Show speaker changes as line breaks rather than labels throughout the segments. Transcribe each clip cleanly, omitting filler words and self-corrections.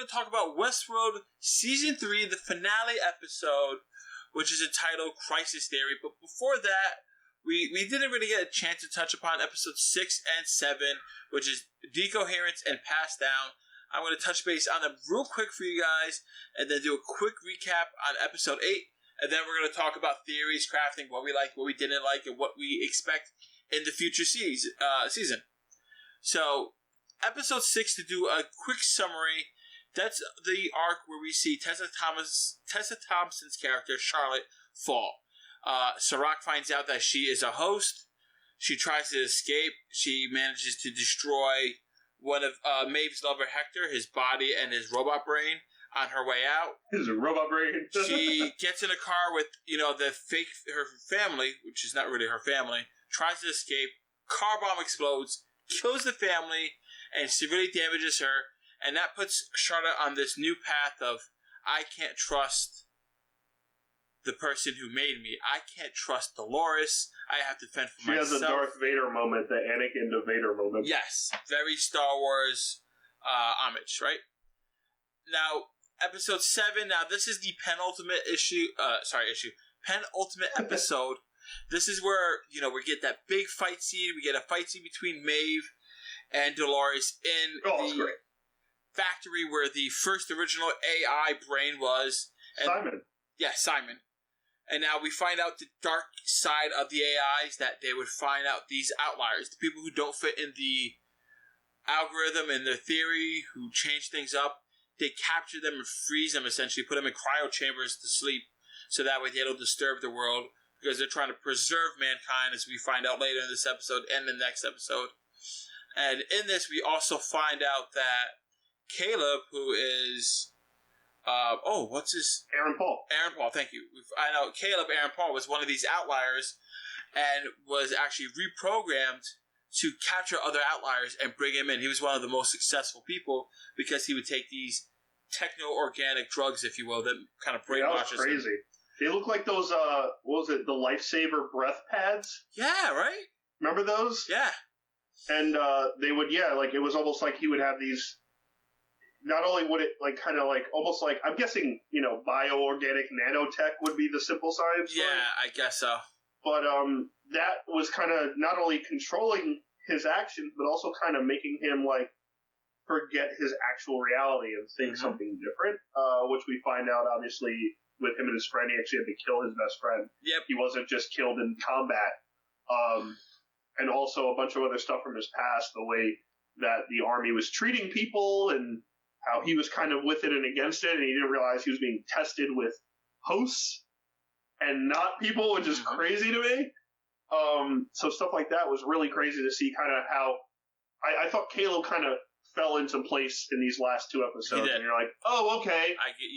to talk about Westworld Season 3, the finale episode, which is entitled Crisis Theory. But before that, we didn't really get a chance to touch upon episodes 6 and 7, which is Decoherence and Pass Down. I'm going to touch base on them real quick for you guys, and then do a quick recap on episode 8. And then we're going to talk about theories, crafting, what we liked, what we didn't like, and what we expect in the future season. So, episode 6, to do a quick summary, that's the arc where we see Tessa Thompson's character, Charlotte, fall. Serac finds out that she is a host. She tries to escape. She manages to destroy one of Maeve's lover, Hector, his body and his robot brain on her way out.
His robot brain.
She gets in a car with, her family, which is not really her family, tries to escape. Car bomb explodes, kills the family, and severely damages her. And that puts Charlotte on this new path of, I can't trust the person who made me. I can't trust Dolores. I have to fend for myself.
She has a Darth Vader moment, the Anakin to Vader moment.
Yes. Very Star Wars homage, right? Now, episode 7. Now, this is the penultimate penultimate episode. This is where, we get that big fight scene. We get a fight scene between Maeve and Dolores in the factory where the first original AI brain was.
Simon.
Yeah, Simon. And now we find out the dark side of the AIs, that they would find out these outliers, the people who don't fit in the algorithm and the theory, who change things up. They capture them and freeze them, essentially, put them in cryo chambers to sleep, so that way they don't disturb the world, because they're trying to preserve mankind, as we find out later in this episode and the next episode. And in this, we also find out that Caleb, who is... what's his...
Aaron Paul,
thank you. I know Caleb Aaron Paul was one of these outliers and was actually reprogrammed to capture other outliers and bring him in. He was one of the most successful people because he would take these techno-organic drugs, if you will, that kind of brainwashes
him. That was crazy. They look like those, what was it, the Lifesaver breath pads?
Yeah, right?
Remember those?
Yeah.
And they would, it was almost like he would have these... Not only would it, almost like, I'm guessing, bioorganic nanotech would be the simple science.
Yeah, I guess so.
But that was kind of not only controlling his actions, but also kind of making him, forget his actual reality and think something different, which we find out, obviously, with him and his friend. He actually had to kill his best friend.
Yep.
He wasn't just killed in combat. And also a bunch of other stuff from his past, the way that the army was treating people and how he was kind of with it and against it, and he didn't realize he was being tested with hosts and not people, which is crazy to me. So stuff like that was really crazy to see kind of how... I thought Caleb kind of fell into place in these last 2 episodes, and you're like, oh, okay,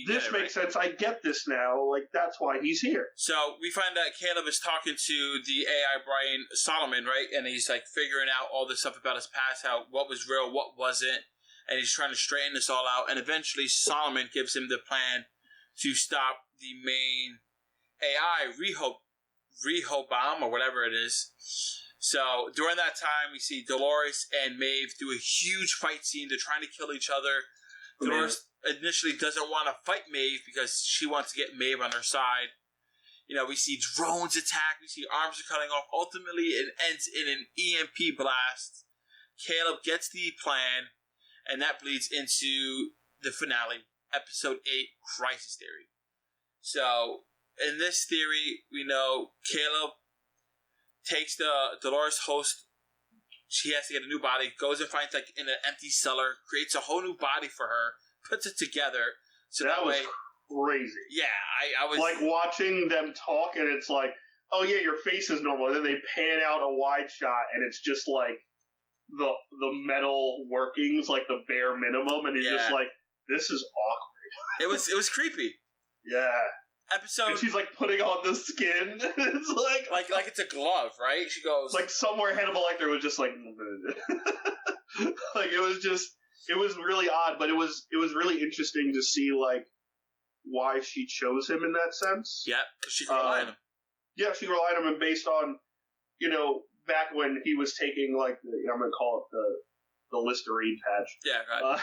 this makes sense, I get this now, that's why he's here.
So we find that Caleb is talking to the AI Brian Solomon, right, and he's figuring out all this stuff about his past, what was real, what wasn't, and he's trying to straighten this all out, and eventually Solomon gives him the plan to stop the main AI, Rehoboam, or whatever it is. So during that time, we see Dolores and Maeve do a huge fight scene. They're trying to kill each other. Dolores initially doesn't want to fight Maeve because she wants to get Maeve on her side. We see drones attack. We see arms are cutting off. Ultimately, it ends in an EMP blast. Caleb gets the plan, and that bleeds into the finale, episode 8, Crisis Theory. So, in this theory, we know Caleb takes the Dolores host. She has to get a new body, goes and finds in an empty cellar, creates a whole new body for her, puts it together. So that
was
way,
crazy.
Yeah, I was
watching them talk, and it's oh yeah, your face is normal. And then they pan out a wide shot, and it's just the metal workings, the bare minimum, and you're just this is awkward.
It was creepy.
Yeah.
Episode.
And she's putting on the skin. It's
like it's a glove, right? She goes
somewhere Hannibal Lecter was just it was really odd, but it was really interesting to see why she chose him in that sense.
Yeah, because she could rely on him.
Yeah, she relied on him based on back when he was taking I'm gonna call it the Listerine patch.
Yeah, right.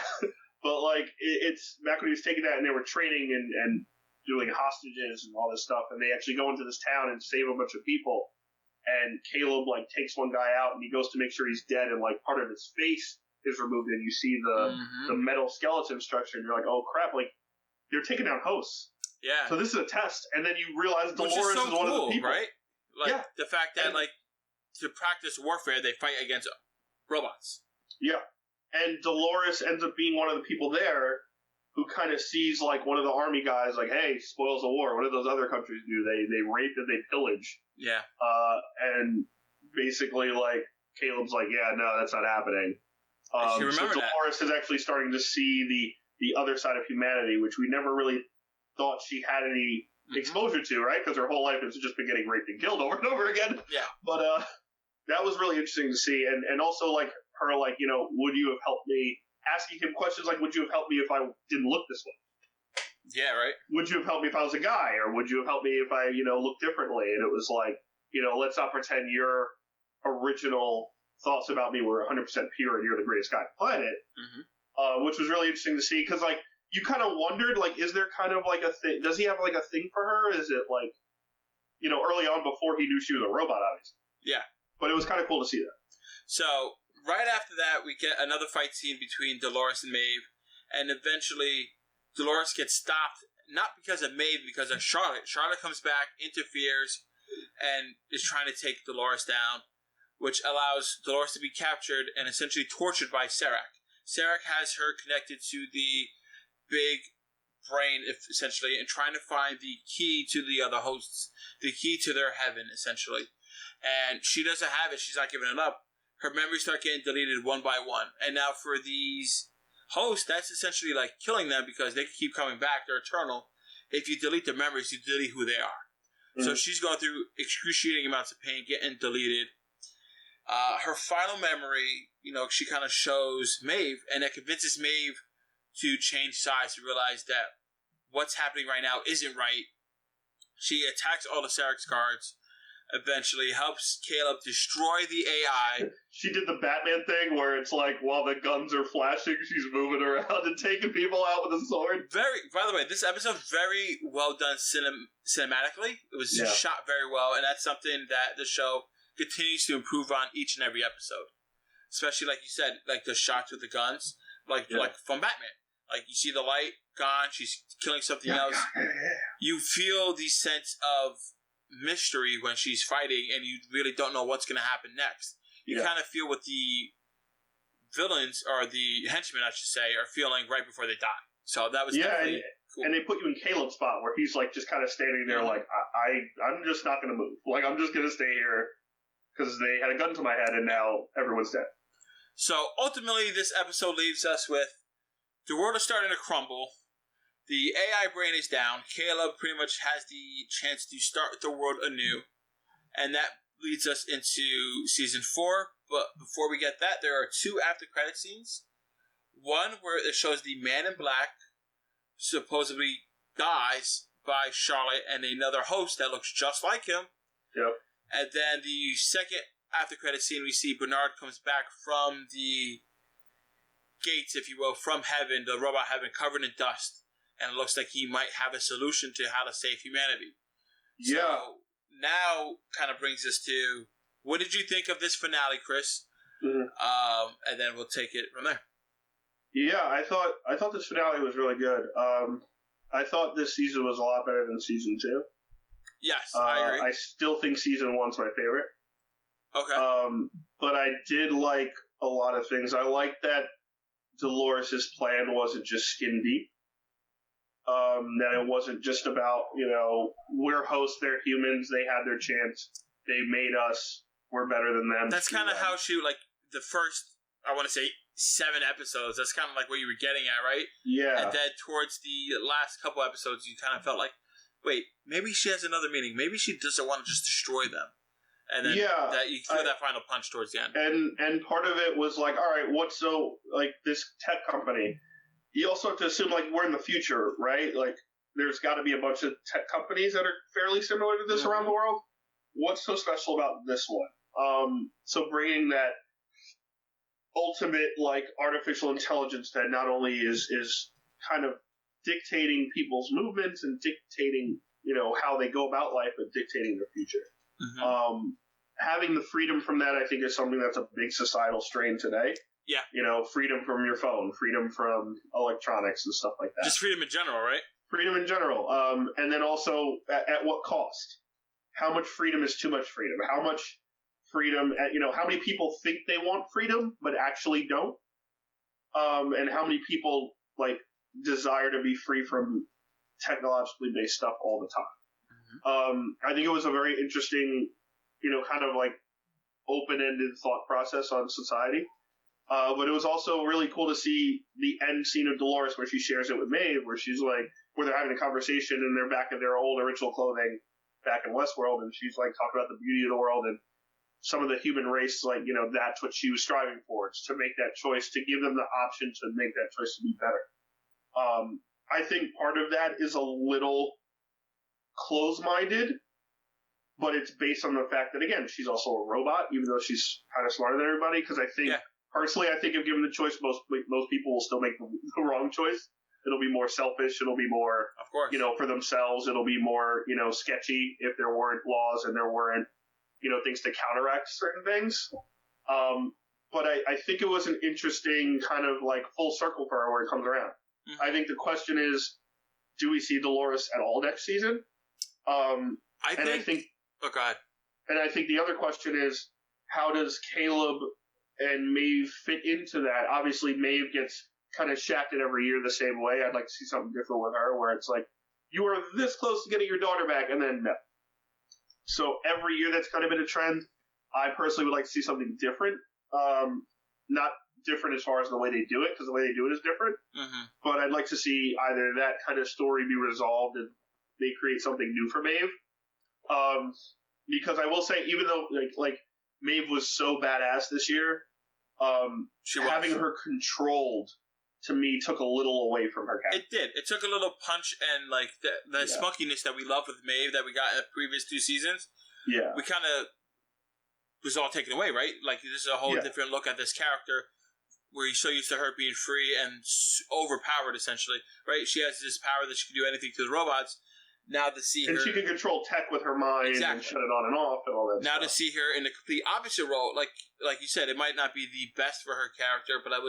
But like it's back when he was taking that, and they were training and doing hostages and all this stuff, and they actually go into this town and save a bunch of people. And Caleb like takes one guy out, and he goes to make sure he's dead, and like part of his face is removed, and you see the metal skeleton structure, and you're like, oh crap, like they're taking down hosts. Yeah. So this is a test, and then you realize Dolores is one of the people,
right? Like the fact that like to practice warfare, they fight against robots. Yeah,
and Dolores ends up being one of the people there who kind of sees like one of the army guys, like, hey, spoils of war. What do those other countries do? They rape and they pillage. Yeah. And basically, like Caleb's like, yeah, no, that's not happening. So Dolores is actually starting to see the other side of humanity, which we never really thought she had any exposure to, right? Because her whole life has just been getting raped and killed over and over again. Yeah. But that was really interesting to see, and also like her, like, you know, would you have helped me? Asking him questions like, would you have helped me if I didn't look this way?
Yeah, right.
Would you have helped me if I was a guy, or would you have helped me if I, you know, looked differently? And it was like, you know, let's not pretend your original thoughts about me were 100% pure and you're the greatest guy on the planet, which was really interesting to see, because like you kind of wondered, like, is there kind of like a thing? Does he have like a thing for her? Is it like, you know, early on before he knew she was a robot, obviously. Yeah. But it was kind of cool to see that.
So right after that, we get another fight scene between Dolores and Maeve, and eventually Dolores gets stopped, not because of Maeve, because of Charlotte. Charlotte comes back, interferes, and is trying to take Dolores down, which allows Dolores to be captured and essentially tortured by Serac. Serac has her connected to the big brain, essentially, and trying to find the key to the other hosts, the key to their heaven, essentially. And she doesn't have it. She's not giving it up. Her memories start getting deleted one by one. And now for these hosts, that's essentially like killing them, because they can keep coming back. They're eternal. If you delete their memories, you delete who they are. So she's going through excruciating amounts of pain, getting deleted. Her final memory, you know, she kind of shows Maeve, and it convinces Maeve to change sides, to realize that what's happening right now isn't right. She attacks all the Serac's guards. Eventually helps Caleb destroy the AI.
She did the Batman thing where it's like while the guns are flashing, she's moving around and taking people out with a sword.
By the way, this episode very well done cinematically. It was shot very well, and that's something that the show continues to improve on each and every episode. Especially like you said, like the shots with the guns, like from Batman. Like you see the light gone, she's killing something else. You feel the sense of mystery when she's fighting, and you really don't know what's going to happen next. You kind of feel what the villains, or the henchmen, I should say, are feeling right before they die. So that was definitely cool.
And they put you in Caleb's spot where he's like just kind of standing there like, I'm just not going to move. Like, I'm just going to stay here because they had a gun to my head and now everyone's dead.
So ultimately, this episode leaves us with the world is starting to crumble. The AI brain is down. Caleb pretty much has the chance to start the world anew. And that leads us into Season 4. But before we get that, there are 2 after-credit scenes. One where it shows the Man in Black supposedly dies by Charlotte and another host that looks just like him. Yep. And then the second after-credit scene, we see Bernard comes back from the gates, if you will, from heaven, the robot heaven, covered in dust. And it looks like he might have a solution to how to save humanity. Yeah. So now kind of brings us to, what did you think of this finale, Chris? And then we'll take it from there.
Yeah, I thought this finale was really good. I thought this season was a lot better than season 2. Yes, I agree. I still think season 1's my favorite. Okay. But I did like a lot of things. I liked that Dolores' plan wasn't just skin deep. That it wasn't just about, you know, we're hosts, they're humans, they had their chance, they made us, we're better than them.
That's kind of how she, like, the first, I want to say, 7 episodes, that's kind of like what you were getting at, right? Yeah. And then towards the last couple episodes, you kind of felt like, wait, maybe she has another meaning. Maybe she doesn't want to just destroy them. And then that you feel that final punch towards the end.
And part of it was like, all right, what's so, like, this tech company, you also have to assume, like, we're in the future, right? Like, there's got to be a bunch of tech companies that are fairly similar to this around the world. What's so special about this one? So bringing that ultimate like artificial intelligence that not only is kind of dictating people's movements and dictating how they go about life, but dictating their future. Mm-hmm. Having the freedom from that, I think, is something that's a big societal strain today.
Yeah.
Freedom from your phone, freedom from electronics and stuff like that.
Just freedom in general, right?
Freedom in general. And then also, at what cost? How much freedom is too much freedom? How much freedom, how many people think they want freedom, but actually don't? And how many people, desire to be free from technologically based stuff all the time? Mm-hmm. I think it was a very interesting, kind of open-ended thought process on society. But it was also really cool to see the end scene of Dolores where she shares it with Maeve, where she's where they're having a conversation and they're back in their old original clothing back in Westworld, and she's talking about the beauty of the world and some of the human race, that's what she was striving for, to make that choice, to give them the option to make that choice to be better. I think part of that is a little close-minded, but it's based on the fact that, again, she's also a robot, even though she's kind of smarter than everybody, because I think... Yeah. Personally, I think if given the choice, most people will still make the wrong choice. It'll be more selfish. It'll be more,
of course,
for themselves. It'll be more, sketchy if there weren't laws and there weren't, things to counteract certain things. But I think it was an interesting kind of full circle for her where it comes around. Mm-hmm. I think the question is, do we see Dolores at all next season?
I think. Oh God.
And I think the other question is, how does Caleb and Maeve fit into that? Obviously, Maeve gets kind of shafted every year the same way. I'd like to see something different with her, where it's you are this close to getting your daughter back, and then no. So every year that's kind of been a trend. I personally would like to see something different. Not different as far as the way they do it, because the way they do it is different. Mm-hmm. But I'd like to see either that kind of story be resolved and they create something new for Maeve. Because I will say, even though Maeve was so badass this year, having her controlled, to me, took a little away from her character.
It did. It took a little punch, and the spunkiness that we love with Maeve that we got in the previous 2 seasons. Yeah, we kind of was all taken away, right? This is a whole different look at this character, where you're so used to her being free and overpowered, essentially, right? She has this power that she can do anything to the robots. Now to see her...
And she can control tech with her mind and shut it on and off and all that
now
stuff.
To see her in the complete opposite role, like you said, it might not be the best for her character, but I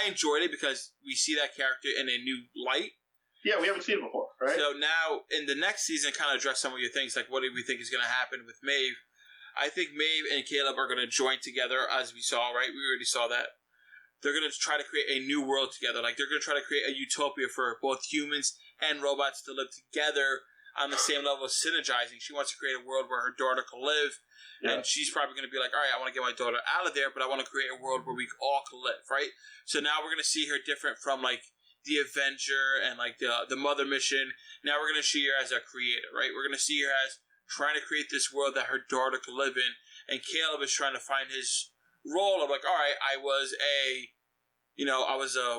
enjoyed it because we see that character in a new light.
Yeah, we haven't seen it before, right?
So now, in the next season, kind of address some of your things, what do we think is going to happen with Maeve? I think Maeve and Caleb are going to join together, as we saw, right? We already saw that. They're going to try to create a new world together. They're going to try to create a utopia for both humans and robots to live together on the same level of synergizing. She wants to create a world where her daughter can live, and she's probably going to be all right, I want to get my daughter out of there, but I want to create a world where we all can live, right? So now we're going to see her different from, the Avenger and, the Mother Mission. Now we're going to see her as a creator, right? We're going to see her as trying to create this world that her daughter can live in, and Caleb is trying to find his role of, all right, I was a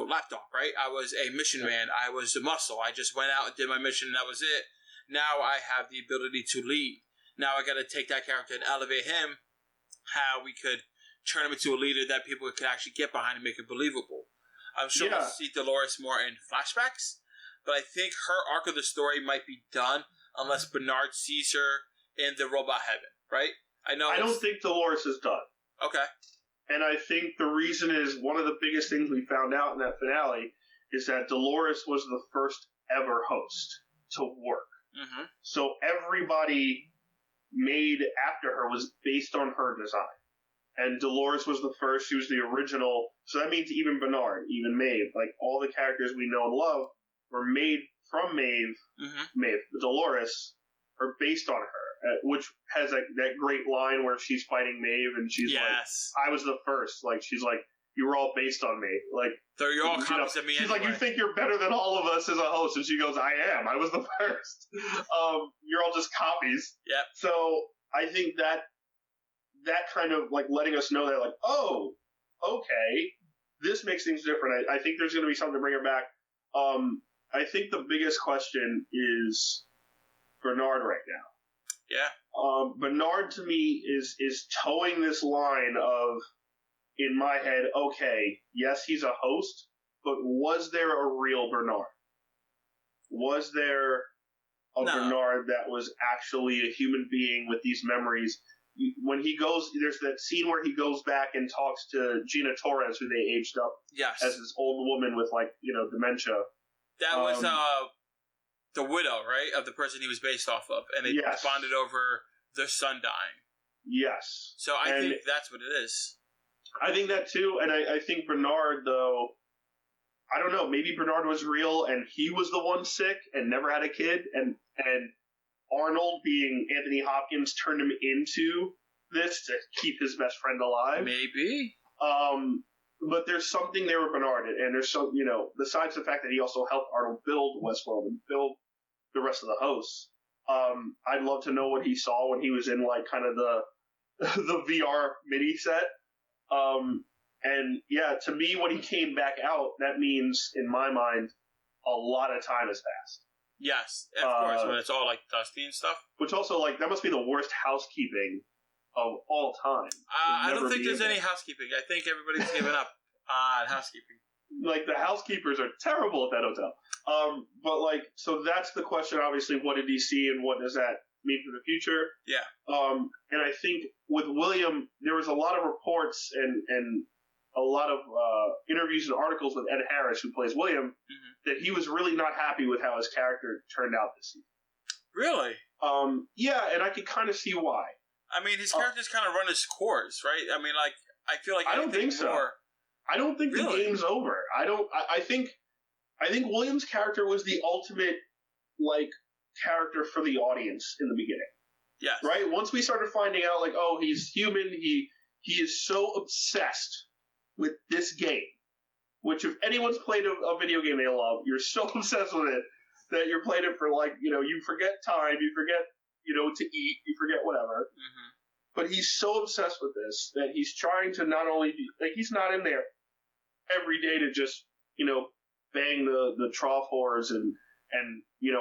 lapdog, right? I was a mission man. I was a muscle. I just went out and did my mission, and that was it. Now I have the ability to lead. Now I got to take that character and elevate him, how we could turn him into a leader that people could actually get behind and make it believable. I'm sure we'll see Dolores more in flashbacks, but I think her arc of the story might be done unless Bernard sees her in the robot heaven, right? I don't
think Dolores is done.
Okay.
And I think the reason is one of the biggest things we found out in that finale is that Dolores was the first ever host to work. Mm-hmm. So everybody made after her was based on her design. And Dolores was the first. She was the original. So that means even Bernard, even Maeve, all the characters we know and love were made from Maeve. Mm-hmm. Maeve, Dolores, are based on her, which has that great line where she's fighting Maeve and she's I was the first. She's you were all based on me.
So you're all copies of me
she's
anyway.
You think you're better than all of us as a host. And she goes, I am. I was the first. You're all just copies.
Yep.
So I think that kind of letting us know that oh, okay, this makes things different. I think there's going to be something to bring her back. I think the biggest question is Bernard right now.
Yeah.
Bernard to me is towing this line of, in my head, okay, yes, he's a host, but was there a real Bernard? Was there a Bernard that was actually a human being with these memories? When he goes, there's that scene where he goes back and talks to Gina Torres, who they aged up as this old woman with, like, dementia.
That was the widow, right, of the person he was based off of, and they bonded over their son dying.
Yes.
So I think that's what it is.
I think that too, and I think Bernard, though, I don't know, maybe Bernard was real and he was the one sick and never had a kid, and Arnold, being Anthony Hopkins, turned him into this to keep his best friend alive.
Maybe.
But there's something there with Bernard, and there's so, besides the fact that he also helped Arnold build WestWorld and build the rest of the hosts, I'd love to know what he saw when he was in, like, kind of the VR mini set. And yeah, to me, when he came back out, that means, in my mind, a lot of time has passed.
Yes, of course, when it's all, like, dusty and stuff.
Which also, like, that must be the worst housekeeping of all time.
I don't think there's any housekeeping. I think everybody's given up on housekeeping.
Like, the housekeepers are terrible at that hotel. But, like, so that's the question, obviously, what did he see and what does that mean for the future?
Yeah.
And I think with William, there was a lot of reports and a lot of interviews and articles with Ed Harris, who plays William, that he was really not happy with how his character turned out this season.
Really?
Yeah, and I could kind of see why.
I mean, his character's kind of run his course, right? I mean, like, I feel like
I don't think so. I don't think the game's over. I think William's character was the ultimate, like, character for the audience in the beginning.
Yes.
Right? Once we started finding out, like, oh, he's human, he is so obsessed with this game, which if anyone's played a video game they love, you're so obsessed with it that you're playing it for, like, you forget time, you forget, to eat, you forget whatever.
Mm-hmm.
But he's so obsessed with this that he's trying to not only be, like, he's not in there every day to just, bang the trough whores and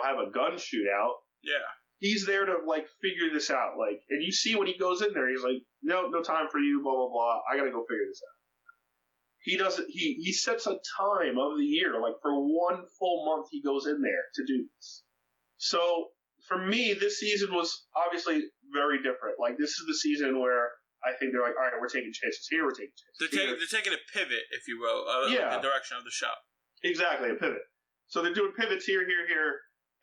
have a gun shootout.
Yeah.
He's there to, like, figure this out. Like, and you see when he goes in there, he's like, no time for you, blah, blah, blah. I gotta go figure this out. He doesn't, he sets a time of the year, like, for one full month he goes in there to do this. So, for me, this season was obviously very different. Like, this is the season where I think they're like, all right, we're taking chances here, we're taking chances here.
They're taking a pivot, if you will, of the direction of the show.
Exactly, a pivot. So they're doing pivots here,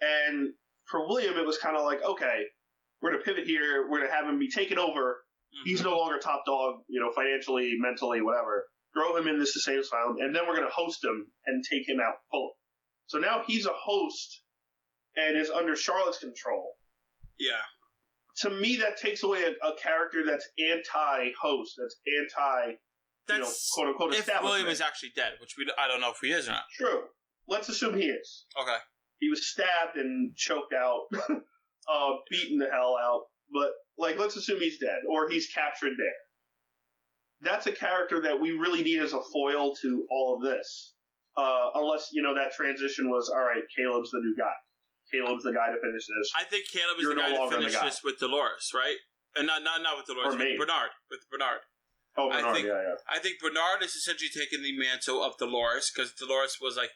and for William, it was kind of like, okay, we're going to pivot here, we're going to have him be taken over. Mm-hmm. He's no longer top dog, financially, mentally, whatever. Throw him in this insane asylum, and then we're going to host him and take him out fully. So now he's a host and is under Charlotte's control.
Yeah.
To me, that takes away a character that's anti-host, that's quote-unquote,
if
establishment.
William is actually dead, which I don't know if he is or not.
True. Let's assume he is.
Okay.
He was stabbed and choked out, beaten the hell out, but, like, let's assume he's dead, or he's captured there. That's a character that we really need as a foil to all of this. Unless, that transition was, all right, Caleb's the new guy. Caleb's the guy to finish this.
I think Caleb is the guy to finish this with Dolores, right? And not with Dolores, with Bernard. With Bernard.
Oh, Bernard, yeah.
I think Bernard is essentially taking the mantle of Dolores, because Dolores was like,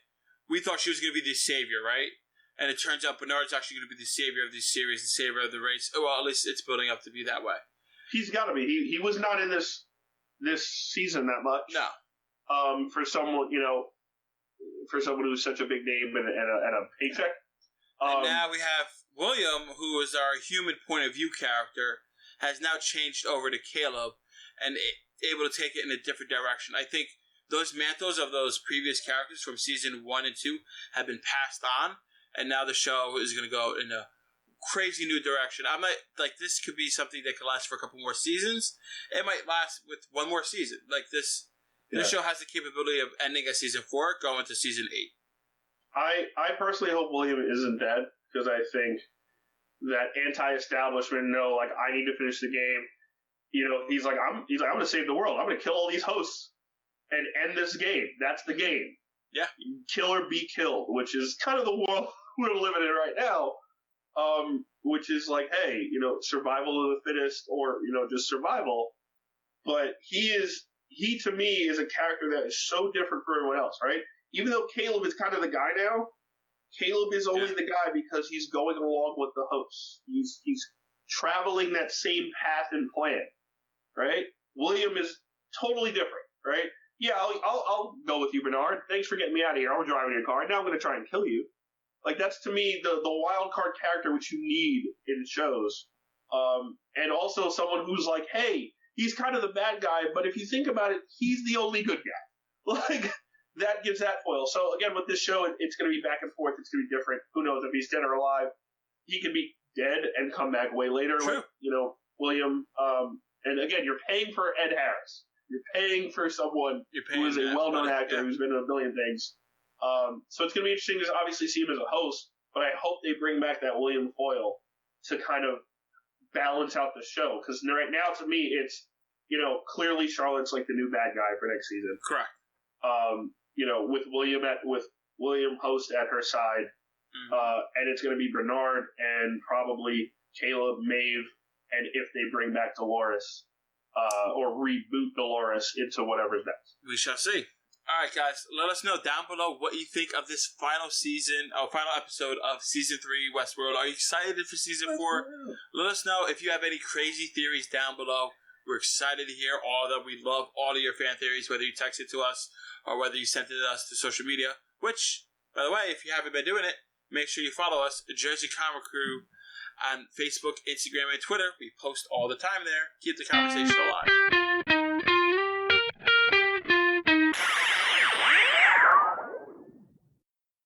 we thought she was going to be the savior, right? And it turns out Bernard's actually going to be the savior of this series, the savior of the race. Well, at least it's building up to be that way.
He's got to be. He was not in this season that much.
No.
For someone, who's such a big name and a paycheck.
And now we have William, who is our human point of view character, has now changed over to Caleb and able to take it in a different direction. I think those mantles of those previous characters from season 1 and 2 have been passed on, and now the show is going to go in a crazy new direction. I might, like, this could be something that could last for a couple more seasons. It might last with one more season. Like, this show has the capability of ending at season 4, going to season 8.
I personally hope William isn't dead, because I think that anti-establishment, I need to finish the game. He's like, I'm going to save the world. I'm going to kill all these hosts and end this game. That's the game.
Yeah.
Kill or be killed, which is kind of the world we're living in right now. Which is like, hey, survival of the fittest, or, just survival. But he is he to me is a character that is so different from everyone else, right? Even though Caleb is kind of the guy now, Caleb is only the guy because he's going along with the hosts. He's traveling that same path and plan, right? William is totally different, right? Yeah, I'll go with you, Bernard. Thanks for getting me out of here. I'm driving your car. Now I'm going to try and kill you. Like, that's to me the wild card character which you need in shows. And also someone who's like, hey, he's kind of the bad guy, but if you think about it, he's the only good guy. Like, that gives that foil. So again, with this show, it's going to be back and forth. It's going to be different. Who knows if he's dead or alive? He could be dead and come back way later,
True.
like William. And again, you're paying for Ed Harris. You're paying for someone who is a well-known actor who's been in a million things. So it's going to be interesting to obviously see him as a host, but I hope they bring back that William foil to kind of balance out the show. Because right now, to me, it's clearly Charlotte's like the new bad guy for next season.
Correct.
With William host at her side, and it's going to be Bernard and probably Caleb, Maeve, and if they bring back Dolores or reboot Dolores into whatever's next.
We shall see. All right, guys, let us know down below what you think of this final episode of Season 3 Westworld. Are you excited for Season 4? Let us know if you have any crazy theories down below. We're excited to hear all of them. We love all of your fan theories, whether you text it to us or whether you sent it to us to social media. Which, by the way, if you haven't been doing it, make sure you follow us, Jersey Comic Crew, on Facebook, Instagram, and Twitter. We post all the time there. Keep the conversation alive.